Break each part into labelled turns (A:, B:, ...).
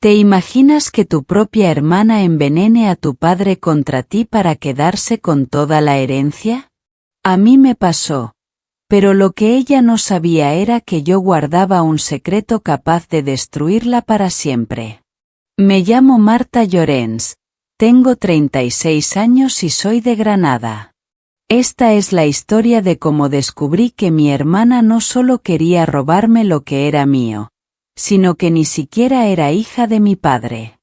A: ¿Te imaginas que tu propia hermana envenene a tu padre contra ti para quedarse con toda la herencia? A mí me pasó. Pero lo que ella no sabía era que yo guardaba un secreto capaz de destruirla para siempre. Me llamo Marta Llorens, tengo 36 años y soy de Granada. Esta es la historia de cómo descubrí que mi hermana no solo quería robarme lo que era mío, sino que ni siquiera era hija de mi padre.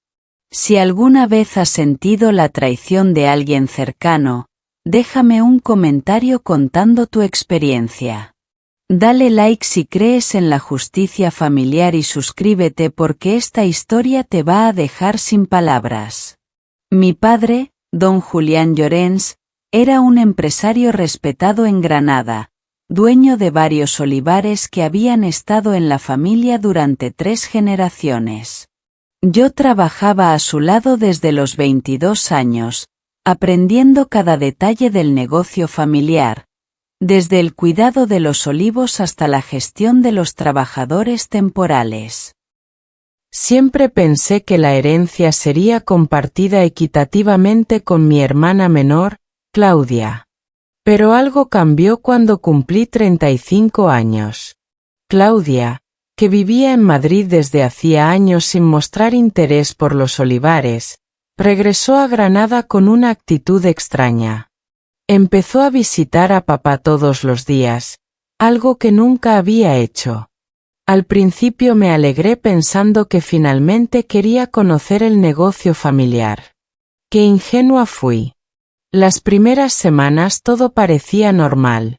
A: Si alguna vez has sentido la traición de alguien cercano, déjame un comentario contando tu experiencia. Dale like si crees en la justicia familiar y suscríbete porque esta historia te va a dejar sin palabras. Mi padre, don Julián Llorens, era un empresario respetado en Granada, dueño de varios olivares que habían estado en la familia durante 3 generaciones. Yo trabajaba a su lado desde los 22 años, aprendiendo cada detalle del negocio familiar, desde el cuidado de los olivos hasta la gestión de los trabajadores temporales.
B: Siempre pensé que la herencia sería compartida equitativamente con mi hermana menor, Claudia. Pero algo cambió cuando cumplí 35 años. Claudia, que vivía en Madrid desde hacía años sin mostrar interés por los olivares, regresó a Granada con una actitud extraña. Empezó a visitar a papá todos los días, algo que nunca había hecho. Al principio me alegré pensando que finalmente quería conocer el negocio familiar. Qué ingenua fui. Las primeras semanas todo parecía normal.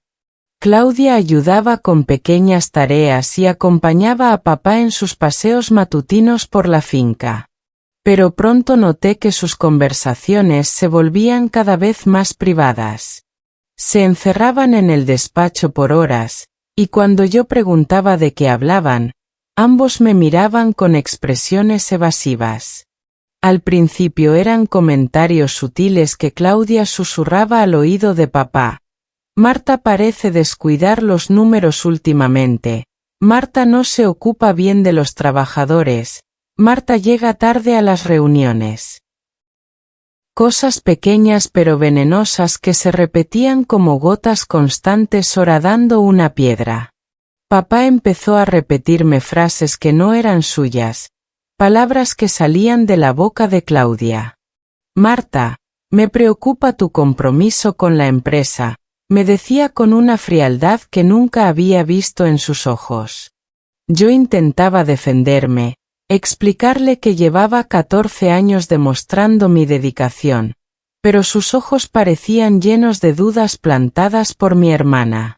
B: Claudia ayudaba con pequeñas tareas y acompañaba a papá en sus paseos matutinos por la finca. Pero pronto noté que sus conversaciones se volvían cada vez más privadas. Se encerraban en el despacho por horas, y cuando yo preguntaba de qué hablaban, ambos me miraban con expresiones evasivas. Al principio eran comentarios sutiles que Claudia susurraba al oído de papá. Marta parece descuidar los números últimamente. Marta no se ocupa bien de los trabajadores. Marta llega tarde a las reuniones. Cosas pequeñas pero venenosas que se repetían como gotas constantes horadando una piedra. Papá empezó a repetirme frases que no eran suyas, palabras que salían de la boca de Claudia. Marta, me preocupa tu compromiso con la empresa, me decía con una frialdad que nunca había visto en sus ojos. Yo intentaba defenderme, explicarle que llevaba 14 años demostrando mi dedicación, pero sus ojos parecían llenos de dudas plantadas por mi hermana.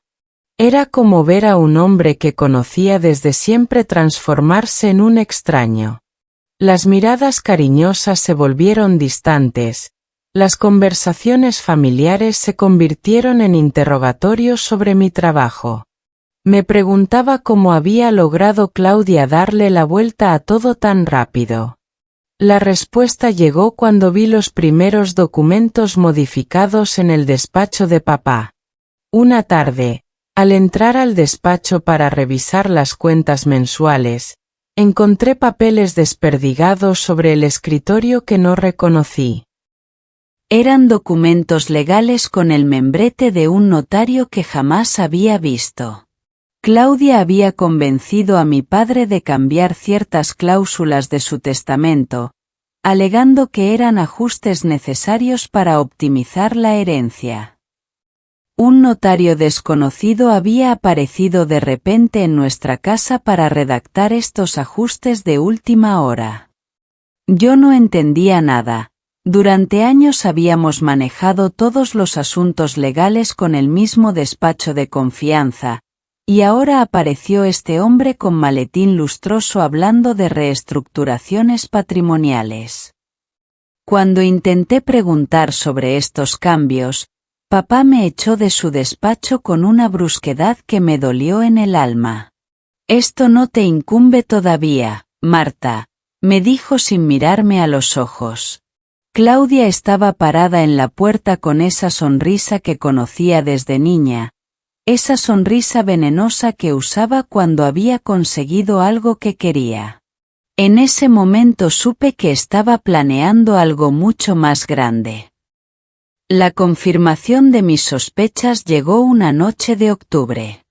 B: Era como ver a un hombre que conocía desde siempre transformarse en un extraño. Las miradas cariñosas se volvieron distantes, las conversaciones familiares se convirtieron en interrogatorios sobre mi trabajo. Me preguntaba cómo había logrado Claudia darle la vuelta a todo tan rápido. La respuesta llegó cuando vi los primeros documentos modificados en el despacho de papá. Una tarde, al entrar al despacho para revisar las cuentas mensuales, encontré papeles desperdigados sobre el escritorio que no reconocí.
A: Eran documentos legales con el membrete de un notario que jamás había visto. Claudia había convencido a mi padre de cambiar ciertas cláusulas de su testamento, alegando que eran ajustes necesarios para optimizar la herencia. Un notario desconocido había aparecido de repente en nuestra casa para redactar estos ajustes de última hora. Yo no entendía nada. Durante años habíamos manejado todos los asuntos legales con el mismo despacho de confianza, y ahora apareció este hombre con maletín lustroso hablando de reestructuraciones patrimoniales. Cuando intenté preguntar sobre estos cambios, papá me echó de su despacho con una brusquedad que me dolió en el alma. «Esto no te incumbe todavía, Marta», me dijo sin mirarme a los ojos. Claudia estaba parada en la puerta con esa sonrisa que conocía desde niña, esa sonrisa venenosa que usaba cuando había conseguido algo que quería. En ese momento supe que estaba planeando algo mucho más grande. La confirmación de mis sospechas llegó una noche de octubre.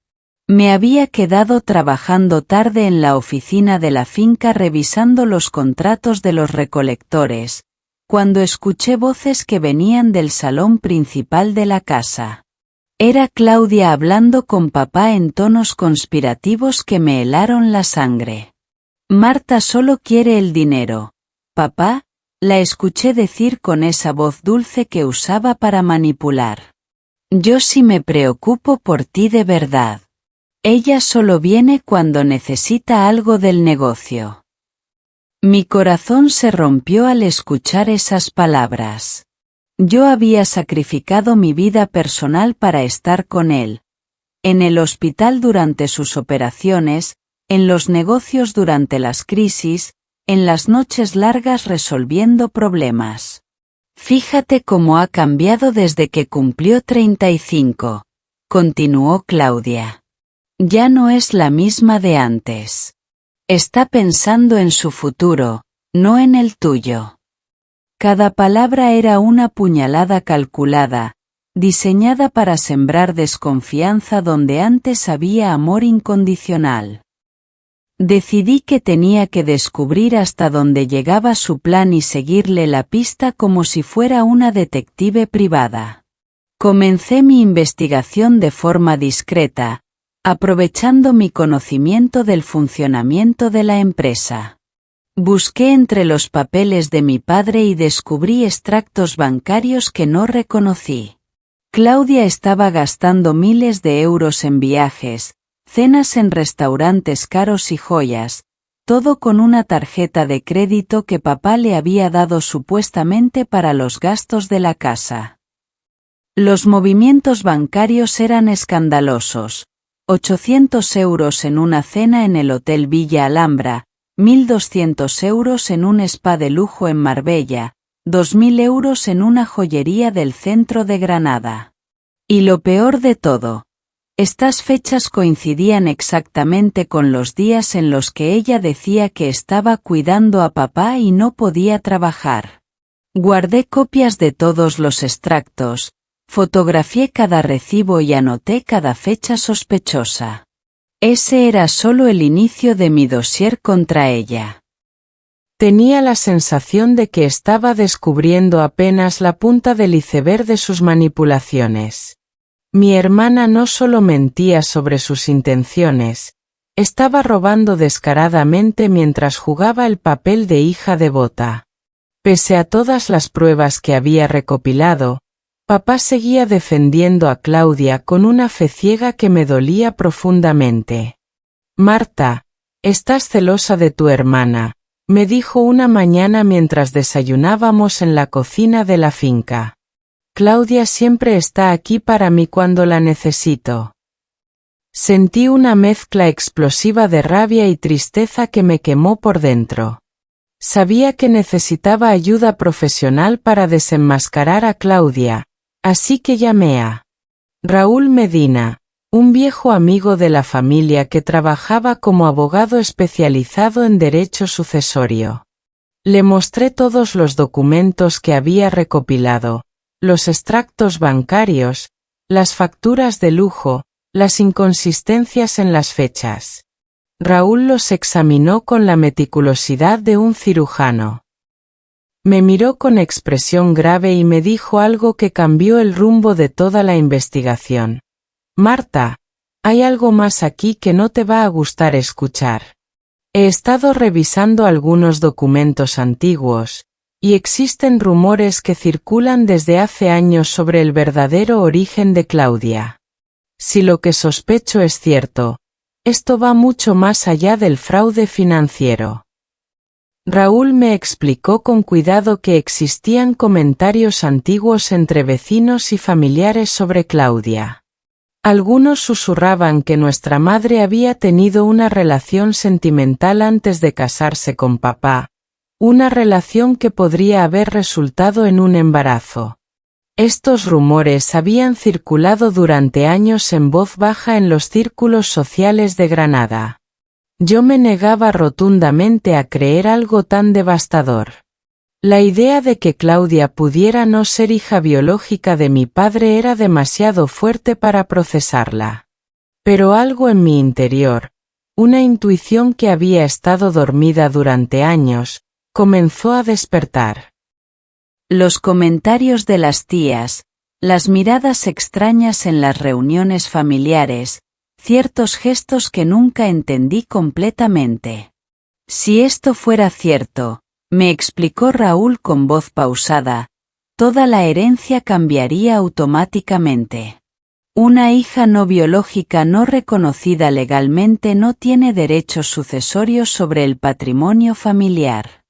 A: Me había quedado trabajando tarde en la oficina de la finca revisando los contratos de los recolectores, cuando escuché voces que venían del salón principal de la casa. Era Claudia hablando con papá en tonos conspirativos que me helaron la sangre. Marta solo quiere el dinero. Papá, la escuché decir con esa voz dulce que usaba para manipular. Yo sí me preocupo por ti de verdad. Ella solo viene cuando necesita algo del negocio. Mi corazón se rompió al escuchar esas palabras. Yo había sacrificado mi vida personal para estar con él. En el hospital durante sus operaciones, en los negocios durante las crisis, en las noches largas resolviendo problemas. Fíjate cómo ha cambiado desde que cumplió 35, continuó Claudia. Ya no es la misma de antes. Está pensando en su futuro, no en el tuyo. Cada palabra era una puñalada calculada, diseñada para sembrar desconfianza donde antes había amor incondicional. Decidí que tenía que descubrir hasta dónde llegaba su plan y seguirle la pista como si fuera una detective privada. Comencé mi investigación de forma discreta, aprovechando mi conocimiento del funcionamiento de la empresa. Busqué entre los papeles de mi padre y descubrí extractos bancarios que no reconocí. Claudia estaba gastando miles de euros en viajes, cenas en restaurantes caros y joyas, todo con una tarjeta de crédito que papá le había dado supuestamente para los gastos de la casa. Los movimientos bancarios eran escandalosos. 800 euros en una cena en el Hotel Villa Alhambra, 1.200 euros en un spa de lujo en Marbella, 2.000 euros en una joyería del centro de Granada. Y lo peor de todo, estas fechas coincidían exactamente con los días en los que ella decía que estaba cuidando a papá y no podía trabajar. Guardé copias de todos los extractos, fotografié cada recibo y anoté cada fecha sospechosa. Ese era solo el inicio de mi dossier contra ella.
B: Tenía la sensación de que estaba descubriendo apenas la punta del iceberg de sus manipulaciones. Mi hermana no solo mentía sobre sus intenciones, estaba robando descaradamente mientras jugaba el papel de hija devota. Pese a todas las pruebas que había recopilado, papá seguía defendiendo a Claudia con una fe ciega que me dolía profundamente. Marta, estás celosa de tu hermana, me dijo una mañana mientras desayunábamos en la cocina de la finca. Claudia siempre está aquí para mí cuando la necesito. Sentí una mezcla explosiva de rabia y tristeza que me quemó por dentro. Sabía que necesitaba ayuda profesional para desenmascarar a Claudia, así que llamé a Raúl Medina, un viejo amigo de la familia que trabajaba como abogado especializado en derecho sucesorio. Le mostré todos los documentos que había recopilado, los extractos bancarios, las facturas de lujo, las inconsistencias en las fechas. Raúl los examinó con la meticulosidad de un cirujano. Me miró con expresión grave y me dijo algo que cambió el rumbo de toda la investigación. Marta, hay algo más aquí que no te va a gustar escuchar. He estado revisando algunos documentos antiguos, y existen rumores que circulan desde hace años sobre el verdadero origen de Claudia. Si lo que sospecho es cierto, esto va mucho más allá del fraude financiero. Raúl me explicó con cuidado que existían comentarios antiguos entre vecinos y familiares sobre Claudia. Algunos susurraban que nuestra madre había tenido una relación sentimental antes de casarse con papá, una relación que podría haber resultado en un embarazo. Estos rumores habían circulado durante años en voz baja en los círculos sociales de Granada. Yo me negaba rotundamente a creer algo tan devastador. La idea de que Claudia pudiera no ser hija biológica de mi padre era demasiado fuerte para procesarla. Pero algo en mi interior, una intuición que había estado dormida durante años, comenzó a despertar.
A: Los comentarios de las tías, las miradas extrañas en las reuniones familiares, ciertos gestos que nunca entendí completamente. Si esto fuera cierto, me explicó Raúl con voz pausada, toda la herencia cambiaría automáticamente. Una hija no biológica no reconocida legalmente no tiene derechos sucesorios sobre el patrimonio familiar.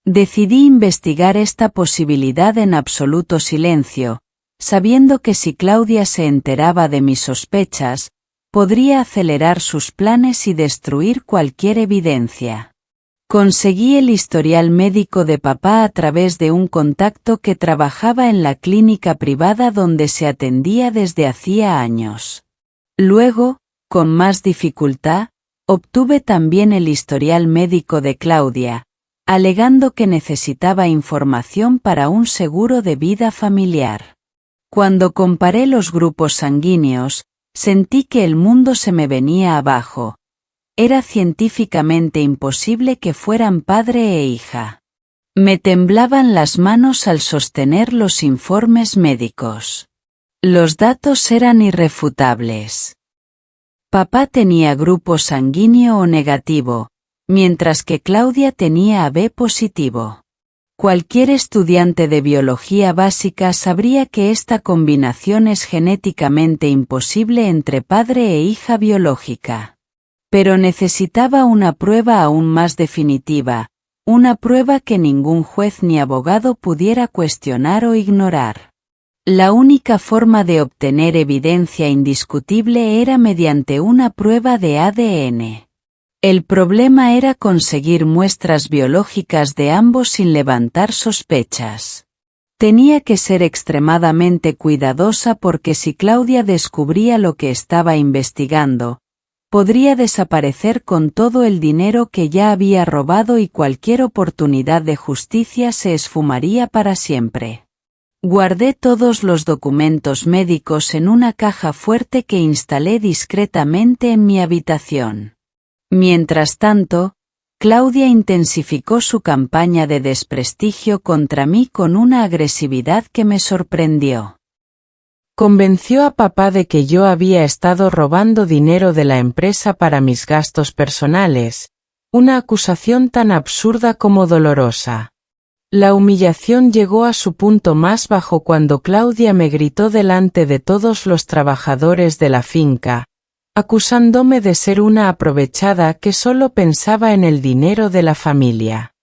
A: Decidí investigar esta posibilidad en absoluto silencio, sabiendo que si Claudia se enteraba de mis sospechas, podría acelerar sus planes y destruir cualquier evidencia. Conseguí el historial médico de papá a través de un contacto que trabajaba en la clínica privada donde se atendía desde hacía años. Luego, con más dificultad, obtuve también el historial médico de Claudia, alegando que necesitaba información para un seguro de vida familiar. Cuando comparé los grupos sanguíneos, sentí que el mundo se me venía abajo. Era científicamente imposible que fueran padre e hija. Me temblaban las manos al sostener los informes médicos. Los datos eran irrefutables. Papá tenía grupo sanguíneo O negativo, mientras que Claudia tenía AB positivo. Cualquier estudiante de biología básica sabría que esta combinación es genéticamente imposible entre padre e hija biológica. Pero necesitaba una prueba aún más definitiva, una prueba que ningún juez ni abogado pudiera cuestionar o ignorar. La única forma de obtener evidencia indiscutible era mediante una prueba de ADN. El problema era conseguir muestras biológicas de ambos sin levantar sospechas. Tenía que ser extremadamente cuidadosa porque si Claudia descubría lo que estaba investigando, podría desaparecer con todo el dinero que ya había robado y cualquier oportunidad de justicia se esfumaría para siempre. Guardé todos los documentos médicos en una caja fuerte que instalé discretamente en mi habitación. Mientras tanto, Claudia intensificó su campaña de desprestigio contra mí con una agresividad que me sorprendió.
B: Convenció a papá de que yo había estado robando dinero de la empresa para mis gastos personales, una acusación tan absurda como dolorosa. La humillación llegó a su punto más bajo cuando Claudia me gritó delante de todos los trabajadores de la finca, acusándome de ser una aprovechada que solo pensaba en el dinero de la familia.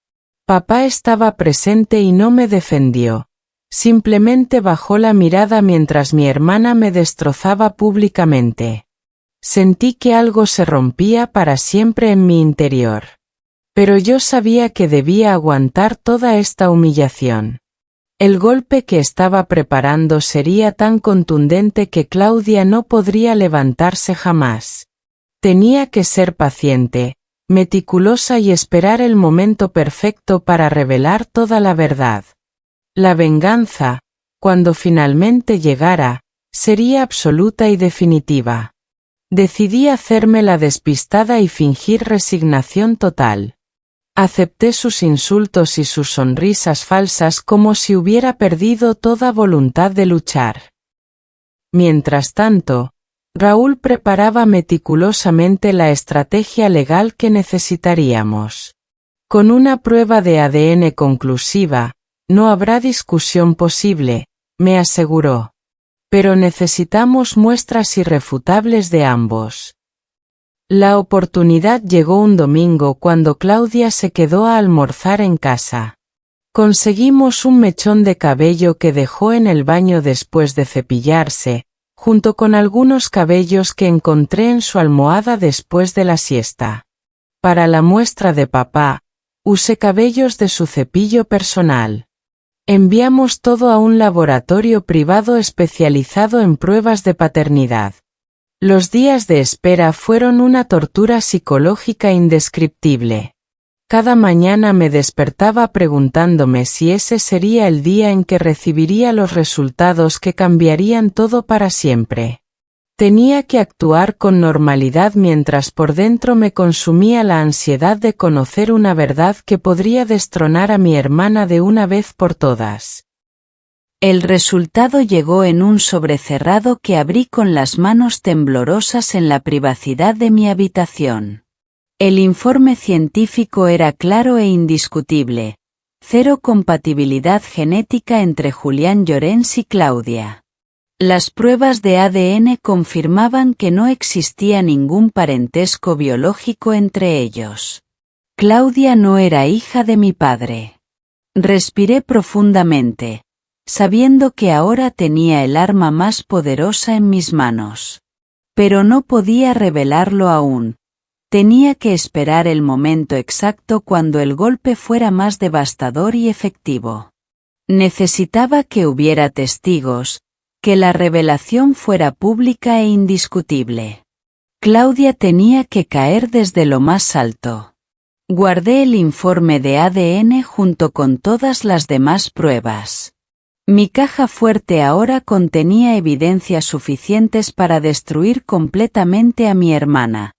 B: Papá estaba presente y no me defendió. Simplemente bajó la mirada mientras mi hermana me destrozaba públicamente. Sentí que algo se rompía para siempre en mi interior. Pero yo sabía que debía aguantar toda esta humillación. El golpe que estaba preparando sería tan contundente que Claudia no podría levantarse jamás. Tenía que ser paciente, meticulosa y esperar el momento perfecto para revelar toda la verdad. La venganza, cuando finalmente llegara, sería absoluta y definitiva. Decidí hacerme la despistada y fingir resignación total. Acepté sus insultos y sus sonrisas falsas como si hubiera perdido toda voluntad de luchar. Mientras tanto, Raúl preparaba meticulosamente la estrategia legal que necesitaríamos. Con una prueba de ADN conclusiva, no habrá discusión posible, me aseguró. Pero necesitamos muestras irrefutables de ambos. La oportunidad llegó un domingo cuando Claudia se quedó a almorzar en casa. Conseguimos un mechón de cabello que dejó en el baño después de cepillarse, junto con algunos cabellos que encontré en su almohada después de la siesta. Para la muestra de papá, usé cabellos de su cepillo personal. Enviamos todo a un laboratorio privado especializado en pruebas de paternidad. Los días de espera fueron una tortura psicológica indescriptible. Cada mañana me despertaba preguntándome si ese sería el día en que recibiría los resultados que cambiarían todo para siempre. Tenía que actuar con normalidad mientras por dentro me consumía la ansiedad de conocer una verdad que podría destronar a mi hermana de una vez por todas.
A: El resultado llegó en un sobre cerrado que abrí con las manos temblorosas en la privacidad de mi habitación. El informe científico era claro e indiscutible. 0 compatibilidad genética entre Julián Llorens y Claudia. Las pruebas de ADN confirmaban que no existía ningún parentesco biológico entre ellos. Claudia no era hija de mi padre. Respiré profundamente, sabiendo que ahora tenía el arma más poderosa en mis manos. Pero no podía revelarlo aún. Tenía que esperar el momento exacto cuando el golpe fuera más devastador y efectivo. Necesitaba que hubiera testigos, que la revelación fuera pública e indiscutible. Claudia tenía que caer desde lo más alto. Guardé el informe de ADN junto con todas las demás pruebas. Mi caja fuerte ahora contenía evidencias suficientes para destruir completamente a mi hermana.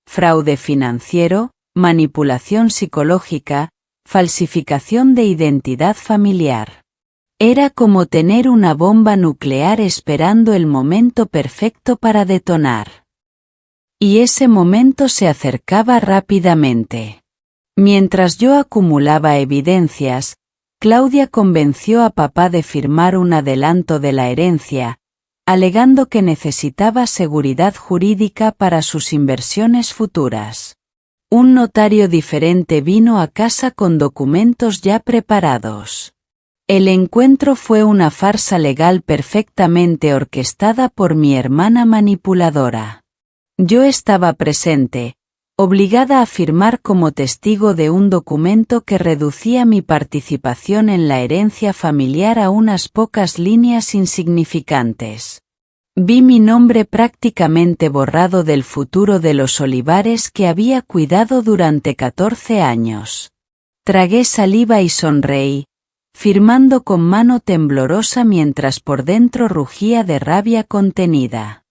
A: Fraude financiero, manipulación psicológica, falsificación de identidad familiar. Era como tener una bomba nuclear esperando el momento perfecto para detonar. Y ese momento se acercaba rápidamente. Mientras yo acumulaba evidencias, Claudia convenció a papá de firmar un adelanto de la herencia, alegando que necesitaba seguridad jurídica para sus inversiones futuras. Un notario diferente vino a casa con documentos ya preparados. El encuentro fue una farsa legal perfectamente orquestada por mi hermana manipuladora. Yo estaba presente, obligada a firmar como testigo de un documento que reducía mi participación en la herencia familiar a unas pocas líneas insignificantes. Vi mi nombre prácticamente borrado del futuro de los olivares que había cuidado durante 14 años. Tragué saliva y sonreí, firmando con mano temblorosa mientras por dentro rugía de rabia contenida.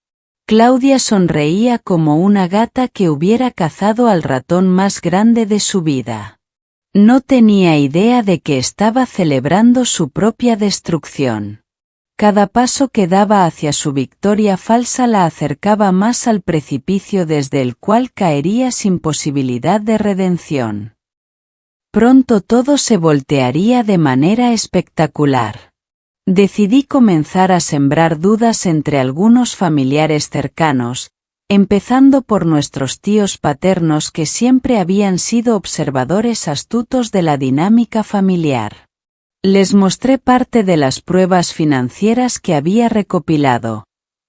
A: Claudia sonreía como una gata que hubiera cazado al ratón más grande de su vida. No tenía idea de que estaba celebrando su propia destrucción. Cada paso que daba hacia su victoria falsa la acercaba más al precipicio desde el cual caería sin posibilidad de redención. Pronto todo se voltearía de manera espectacular. Decidí comenzar a sembrar dudas entre algunos familiares cercanos, empezando por nuestros tíos paternos que siempre habían sido observadores astutos de la dinámica familiar. Les mostré parte de las pruebas financieras que había recopilado,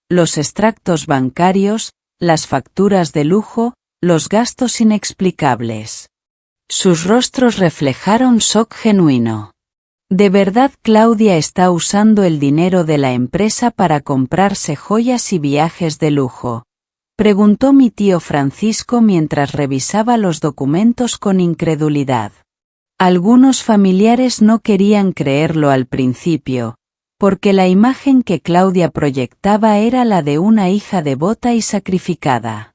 A: los extractos bancarios, las facturas de lujo, los gastos inexplicables. Sus rostros reflejaron shock genuino. ¿De verdad Claudia está usando el dinero de la empresa para comprarse joyas y viajes de lujo?, preguntó mi tío Francisco mientras revisaba los documentos con incredulidad. Algunos familiares no querían creerlo al principio, porque la imagen que Claudia proyectaba era la de una hija devota y sacrificada.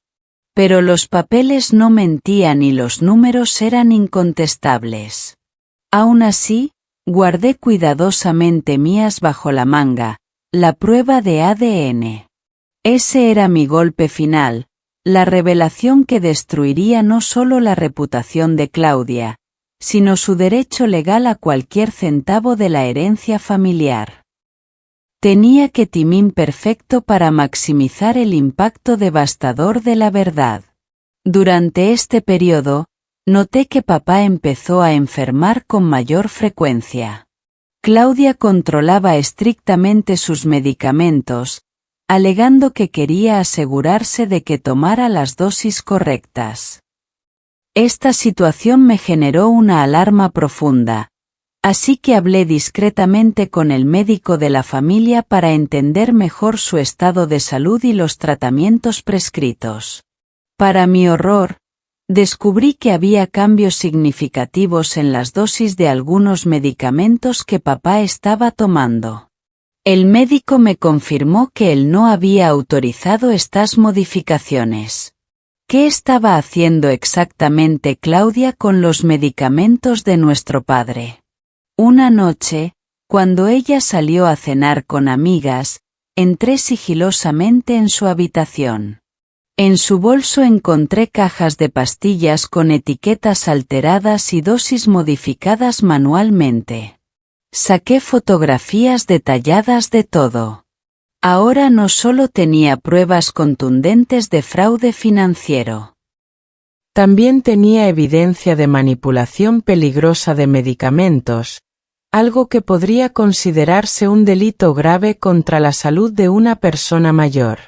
A: Pero los papeles no mentían y los números eran incontestables. Aún así, guardé cuidadosamente mías bajo la manga, la prueba de ADN. Ese era mi golpe final, la revelación que destruiría no solo la reputación de Claudia, sino su derecho legal a cualquier centavo de la herencia familiar. Tenía que timing perfecto para maximizar el impacto devastador de la verdad. Durante este periodo, noté que papá empezó a enfermar con mayor frecuencia. Claudia controlaba estrictamente sus medicamentos, alegando que quería asegurarse de que tomara las dosis correctas. Esta situación me generó una alarma profunda, Así que hablé discretamente con el médico de la familia para entender mejor su estado de salud y los tratamientos prescritos. Para mi horror, descubrí que había cambios significativos en las dosis de algunos medicamentos que papá estaba tomando. El médico me confirmó que él no había autorizado estas modificaciones. ¿Qué estaba haciendo exactamente Claudia con los medicamentos de nuestro padre? Una noche, cuando ella salió a cenar con amigas, entré sigilosamente en su habitación. En su bolso encontré cajas de pastillas con etiquetas alteradas y dosis modificadas manualmente. Saqué fotografías detalladas de todo. Ahora no solo tenía pruebas contundentes de fraude financiero.
B: También tenía evidencia de manipulación peligrosa de medicamentos, algo que podría considerarse un delito grave contra la salud de una persona mayor.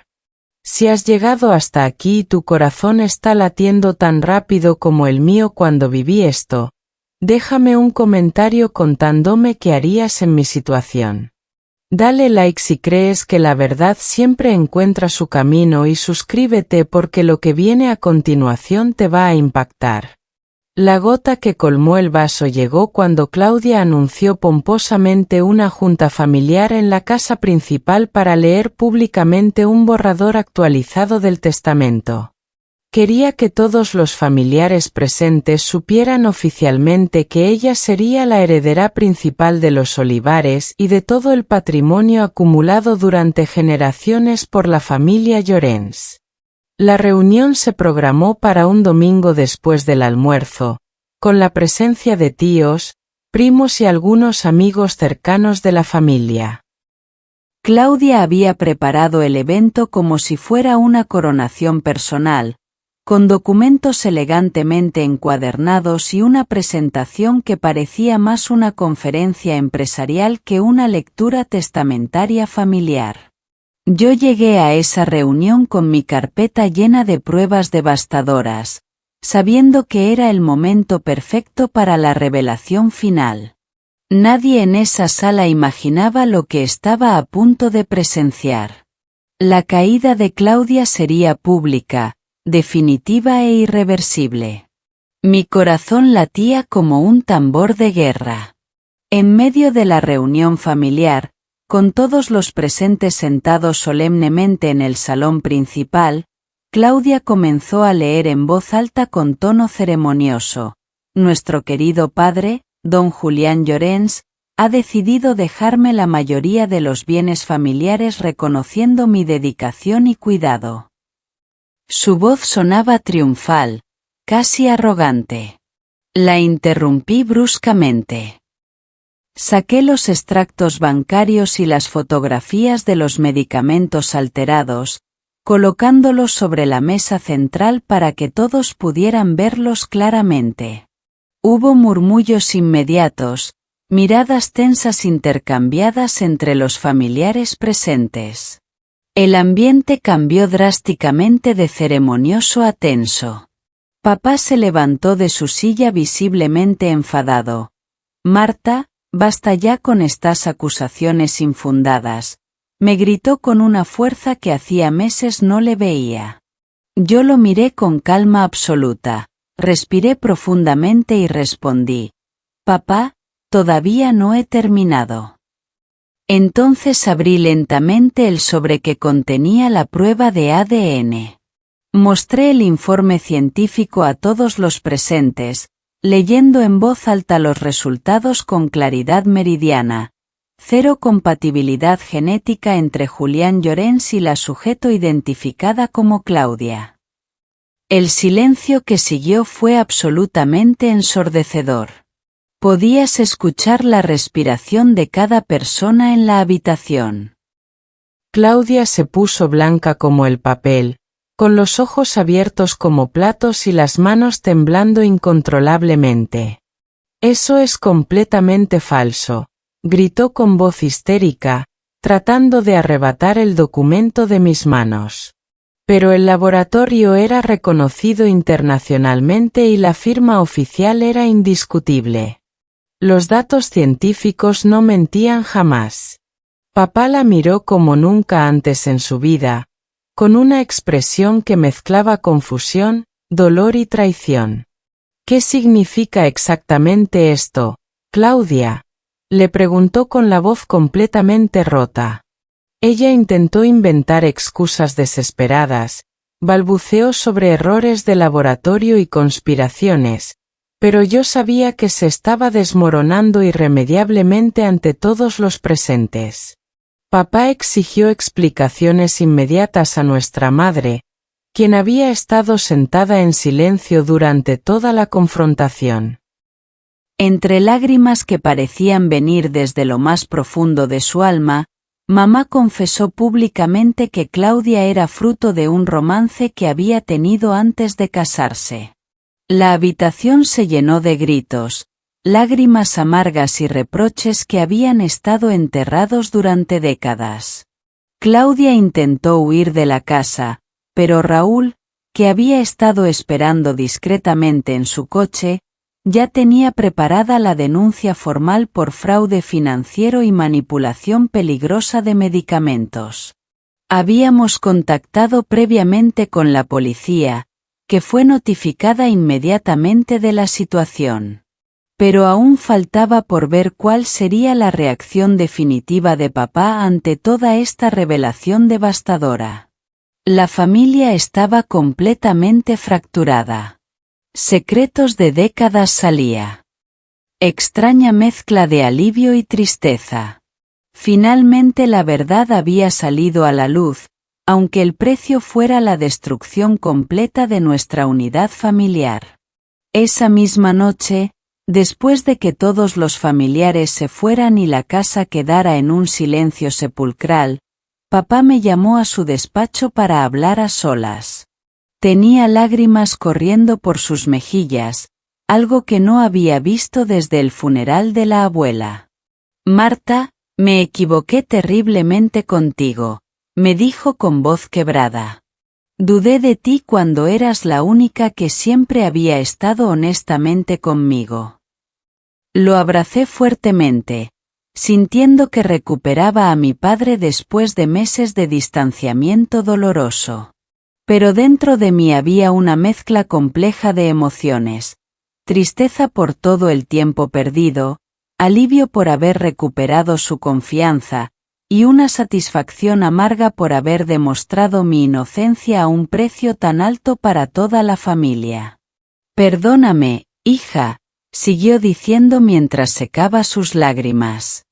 B: Si has llegado hasta aquí y tu corazón está latiendo tan rápido como el mío cuando viví esto, déjame un comentario contándome qué harías en mi situación. Dale like si crees que la verdad siempre encuentra su camino y suscríbete porque lo que viene a continuación te va a impactar. La gota que colmó el vaso llegó cuando Claudia anunció pomposamente una junta familiar en la casa principal para leer públicamente un borrador actualizado del testamento. Quería que todos los familiares presentes supieran oficialmente que ella sería la heredera principal de los Olivares y de todo el patrimonio acumulado durante generaciones por la familia Llorens. La reunión se programó para un domingo después del almuerzo, con la presencia de tíos, primos y algunos amigos cercanos de la familia.
A: Claudia había preparado el evento como si fuera una coronación personal, con documentos elegantemente encuadernados y una presentación que parecía más una conferencia empresarial que una lectura testamentaria familiar. Yo llegué a esa reunión con mi carpeta llena de pruebas devastadoras, sabiendo que era el momento perfecto para la revelación final. Nadie en esa sala imaginaba lo que estaba a punto de presenciar. La caída de Claudia sería pública, definitiva e irreversible. Mi corazón latía como un tambor de guerra. En medio de la reunión familiar, con todos los presentes sentados solemnemente en el salón principal, Claudia comenzó a leer en voz alta con tono ceremonioso. Nuestro querido padre, don Julián Llorens, ha decidido dejarme la mayoría de los bienes familiares reconociendo mi dedicación y cuidado. Su voz sonaba triunfal, casi arrogante. La interrumpí bruscamente. Saqué los extractos bancarios y las fotografías de los medicamentos alterados, colocándolos sobre la mesa central para que todos pudieran verlos claramente. Hubo murmullos inmediatos, miradas tensas intercambiadas entre los familiares presentes. El ambiente cambió drásticamente de ceremonioso a tenso. Papá se levantó de su silla visiblemente enfadado. Marta, basta ya con estas acusaciones infundadas, me gritó con una fuerza que hacía meses no le veía. Yo lo miré con calma absoluta, respiré profundamente y respondí, papá, todavía no he terminado. Entonces abrí lentamente el sobre que contenía la prueba de ADN. Mostré el informe científico a todos los presentes, leyendo en voz alta los resultados con claridad meridiana. Cero compatibilidad genética entre Julián Llorens y la sujeto identificada como Claudia. El silencio que siguió fue absolutamente ensordecedor. Podías escuchar la respiración de cada persona en la habitación.
B: Claudia se puso blanca como el papel, con los ojos abiertos como platos y las manos temblando incontrolablemente. Eso es completamente falso, gritó con voz histérica, tratando de arrebatar el documento de mis manos. Pero el laboratorio era reconocido internacionalmente y la firma oficial era indiscutible. Los datos científicos no mentían jamás. Papá la miró como nunca antes en su vida, con una expresión que mezclaba confusión, dolor y traición. ¿Qué significa exactamente esto, Claudia?, le preguntó con la voz completamente rota. Ella intentó inventar excusas desesperadas, balbuceó sobre errores de laboratorio y conspiraciones, pero yo sabía que se estaba desmoronando irremediablemente ante todos los presentes. Papá exigió explicaciones inmediatas a nuestra madre, quien había estado sentada en silencio durante toda la confrontación.
A: Entre lágrimas que parecían venir desde lo más profundo de su alma, mamá confesó públicamente que Claudia era fruto de un romance que había tenido antes de casarse. La habitación se llenó de gritos, lágrimas amargas y reproches que habían estado enterrados durante décadas. Claudia intentó huir de la casa, pero Raúl, que había estado esperando discretamente en su coche, ya tenía preparada la denuncia formal por fraude financiero y manipulación peligrosa de medicamentos. Habíamos contactado previamente con la policía, que fue notificada inmediatamente de la situación. Pero aún faltaba por ver cuál sería la reacción definitiva de papá ante toda esta revelación devastadora. La familia estaba completamente fracturada. Secretos de décadas salía. Extraña mezcla de alivio y tristeza. Finalmente la verdad había salido a la luz, aunque el precio fuera la destrucción completa de nuestra unidad familiar. Esa misma noche, después de que todos los familiares se fueran y la casa quedara en un silencio sepulcral, papá me llamó a su despacho para hablar a solas. Tenía lágrimas corriendo por sus mejillas, algo que no había visto desde el funeral de la abuela. Marta, me equivoqué terriblemente contigo, me dijo con voz quebrada. Dudé de ti cuando eras la única que siempre había estado honestamente conmigo. Lo abracé fuertemente, sintiendo que recuperaba a mi padre después de meses de distanciamiento doloroso. Pero dentro de mí había una mezcla compleja de emociones, tristeza por todo el tiempo perdido, alivio por haber recuperado su confianza, y una satisfacción amarga por haber demostrado mi inocencia a un precio tan alto para toda la familia. Perdóname, hija, siguió diciendo mientras secaba sus lágrimas.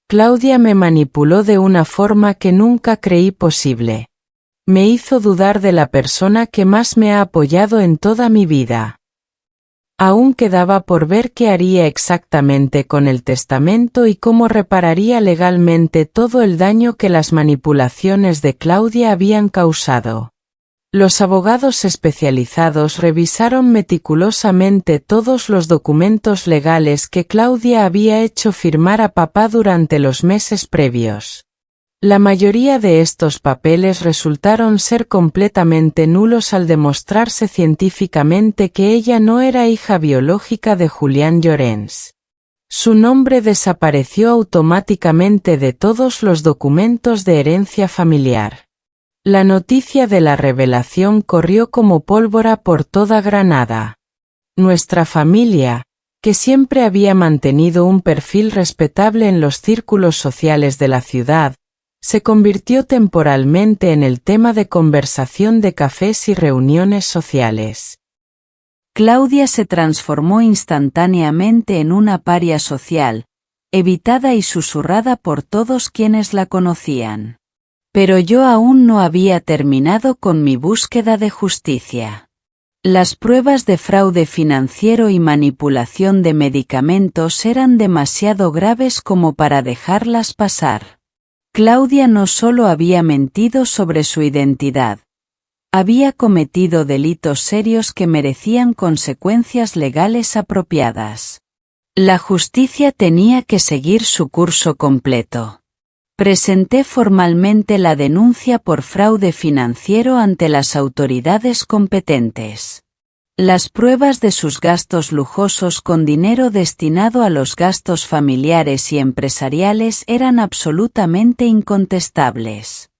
B: Claudia me manipuló de una forma que nunca creí posible. Me hizo dudar de la persona que más me ha apoyado en toda mi vida. Aún quedaba por ver qué haría exactamente con el testamento y cómo repararía legalmente todo el daño que las manipulaciones de Claudia habían causado. Los abogados especializados revisaron meticulosamente todos los documentos legales que Claudia había hecho firmar a papá durante los meses previos. La mayoría de estos papeles resultaron ser completamente nulos al demostrarse científicamente que ella no era hija biológica de Julián Llorens. Su nombre desapareció automáticamente de todos los documentos de herencia familiar. La noticia de la revelación corrió como pólvora por toda Granada. Nuestra familia, que siempre había mantenido un perfil respetable en los círculos sociales de la ciudad, se convirtió temporalmente en el tema de conversación de cafés y reuniones sociales.
A: Claudia se transformó instantáneamente en una paria social, evitada y susurrada por todos quienes la conocían. Pero yo aún no había terminado con mi búsqueda de justicia. Las pruebas de fraude financiero y manipulación de medicamentos eran demasiado graves como para dejarlas pasar. Claudia no solo había mentido sobre su identidad, había cometido delitos serios que merecían consecuencias legales apropiadas. La justicia tenía que seguir su curso completo. Presenté formalmente la denuncia por fraude financiero ante las autoridades competentes. Las pruebas de sus gastos lujosos con dinero destinado a los gastos familiares y empresariales eran absolutamente incontestables.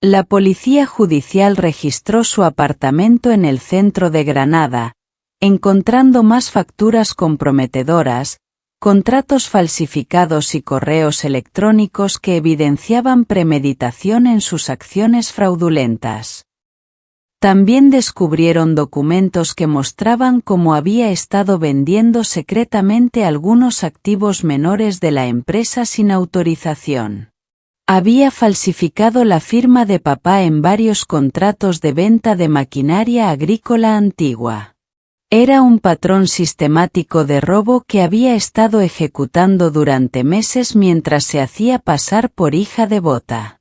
A: La policía judicial registró su apartamento en el centro de Granada, encontrando más facturas comprometedoras, contratos falsificados y correos electrónicos que evidenciaban premeditación en sus acciones fraudulentas. También descubrieron documentos que mostraban cómo había estado vendiendo secretamente algunos activos menores de la empresa sin autorización. Había falsificado la firma de papá en varios contratos de venta de maquinaria agrícola antigua. Era un patrón sistemático de robo que había estado ejecutando durante meses mientras se hacía pasar por hija devota.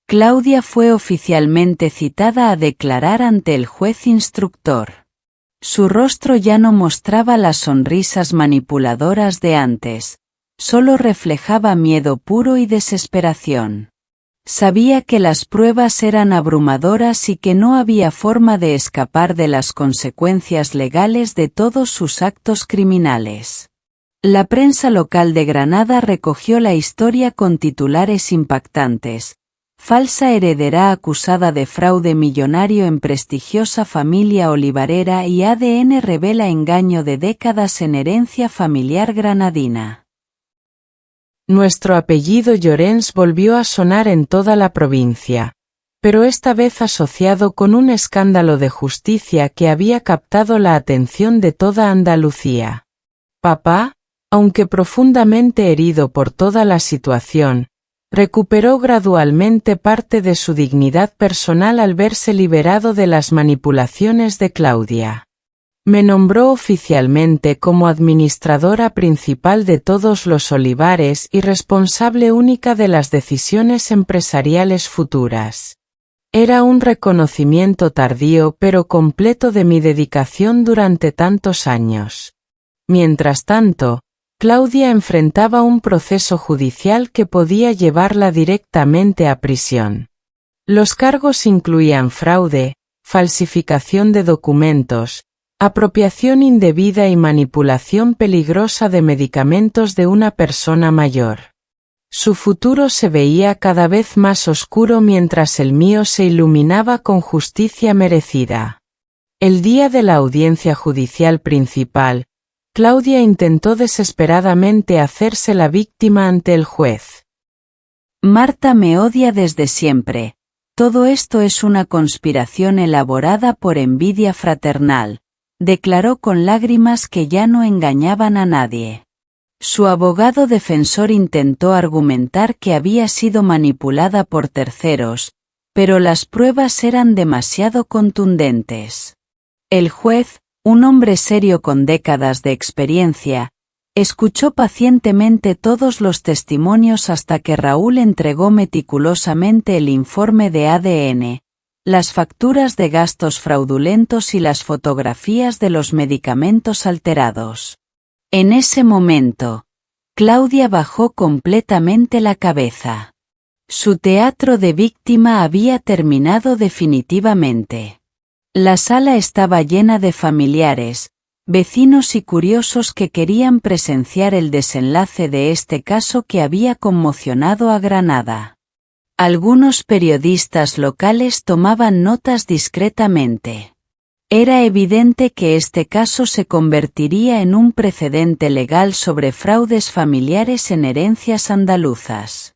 A: Claudia fue oficialmente citada a declarar ante el juez instructor. Su rostro ya no mostraba las sonrisas manipuladoras de antes, solo reflejaba miedo puro y desesperación. Sabía que las pruebas eran abrumadoras y que no había forma de escapar de las consecuencias legales de todos sus actos criminales. La prensa local de Granada recogió la historia con titulares impactantes. Falsa heredera acusada de fraude millonario en prestigiosa familia olivarera y ADN revela engaño de décadas en herencia familiar granadina.
B: Nuestro apellido Llorens volvió a sonar en toda la provincia, pero esta vez asociado con un escándalo de justicia que había captado la atención de toda Andalucía. Papá, aunque profundamente herido por toda la situación, recuperó gradualmente parte de su dignidad personal al verse liberado de las manipulaciones de Claudia. Me nombró oficialmente como administradora principal de todos los olivares y responsable única de las decisiones empresariales futuras. Era un reconocimiento tardío pero completo de mi dedicación durante tantos años. Mientras tanto, Claudia enfrentaba un proceso judicial que podía llevarla directamente a prisión. Los cargos incluían fraude, falsificación de documentos, apropiación indebida y manipulación peligrosa de medicamentos de una persona mayor. Su futuro se veía cada vez más oscuro mientras el mío se iluminaba con justicia merecida. El día de la audiencia judicial principal, Claudia intentó desesperadamente hacerse la víctima ante el juez.
A: Marta me odia desde siempre. Todo esto es una conspiración elaborada por envidia fraternal, declaró con lágrimas que ya no engañaban a nadie. Su abogado defensor intentó argumentar que había sido manipulada por terceros, pero las pruebas eran demasiado contundentes. El juez, un hombre serio con décadas de experiencia, escuchó pacientemente todos los testimonios hasta que Raúl entregó meticulosamente el informe de ADN, las facturas de gastos fraudulentos y las fotografías de los medicamentos alterados. En ese momento, Claudia bajó completamente la cabeza. Su teatro de víctima había terminado definitivamente. La sala estaba llena de familiares, vecinos y curiosos que querían presenciar el desenlace de este caso que había conmocionado a Granada. Algunos periodistas locales tomaban notas discretamente. Era evidente que este caso se convertiría en un precedente legal sobre fraudes familiares en herencias andaluzas.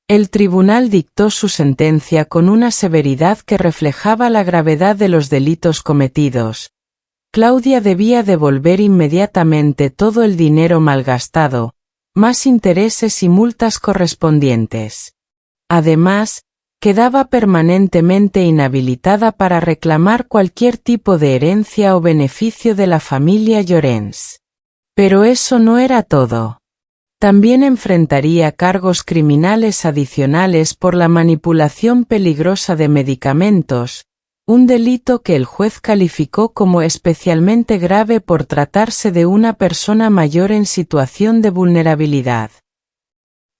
B: El tribunal dictó su sentencia con una severidad que reflejaba la gravedad de los delitos cometidos. Claudia debía devolver inmediatamente todo el dinero malgastado, más intereses y multas correspondientes. Además, quedaba permanentemente inhabilitada para reclamar cualquier tipo de herencia o beneficio de la familia Llorens. Pero eso no era todo. También enfrentaría cargos criminales adicionales por la manipulación peligrosa de medicamentos, un delito que el juez calificó como especialmente grave por tratarse de una persona mayor en situación de vulnerabilidad.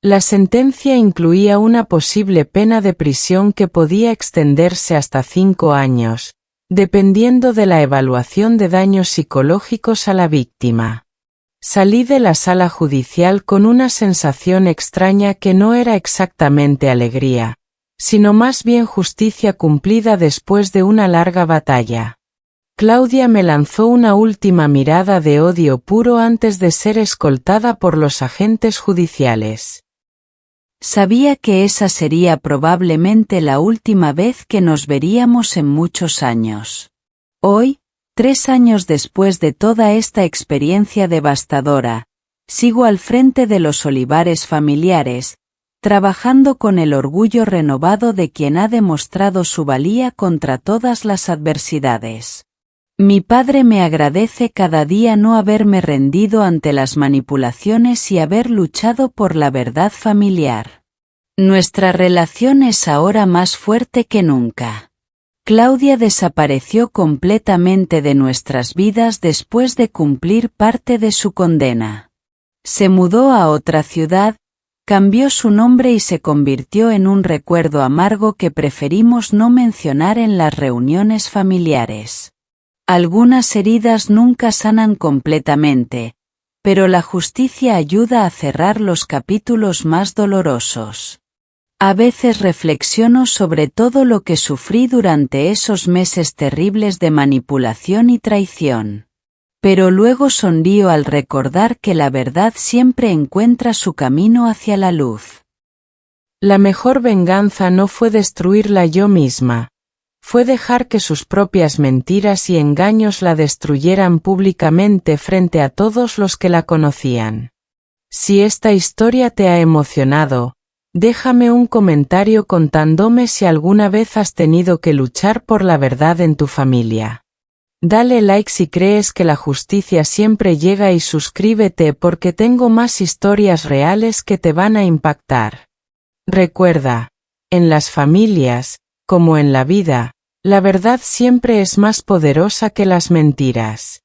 B: La sentencia incluía una posible pena de prisión que podía extenderse hasta 5 años, dependiendo de la evaluación de daños psicológicos a la víctima. Salí de la sala judicial con una sensación extraña que no era exactamente alegría, sino más bien justicia cumplida después de una larga batalla. Claudia me lanzó una última mirada de odio puro antes de ser escoltada por los agentes judiciales.
A: Sabía que esa sería probablemente la última vez que nos veríamos en muchos años. Hoy, 3 años después de toda esta experiencia devastadora, sigo al frente de los olivares familiares, trabajando con el orgullo renovado de quien ha demostrado su valía contra todas las adversidades. Mi padre me agradece cada día no haberme rendido ante las manipulaciones y haber luchado por la verdad familiar. Nuestra relación es ahora más fuerte que nunca. Claudia desapareció completamente de nuestras vidas después de cumplir parte de su condena. Se mudó a otra ciudad, cambió su nombre y se convirtió en un recuerdo amargo que preferimos no mencionar en las reuniones familiares. Algunas heridas nunca sanan completamente, pero la justicia ayuda a cerrar los capítulos más dolorosos. A veces reflexiono sobre todo lo que sufrí durante esos meses terribles de manipulación y traición. Pero luego sonrío al recordar que la verdad siempre encuentra su camino hacia la luz.
B: La mejor venganza no fue destruirla yo misma. Fue dejar que sus propias mentiras y engaños la destruyeran públicamente frente a todos los que la conocían. Si esta historia te ha emocionado, déjame un comentario contándome si alguna vez has tenido que luchar por la verdad en tu familia. Dale like si crees que la justicia siempre llega y suscríbete porque tengo más historias reales que te van a impactar. Recuerda, en las familias, como en la vida, la verdad siempre es más poderosa que las mentiras.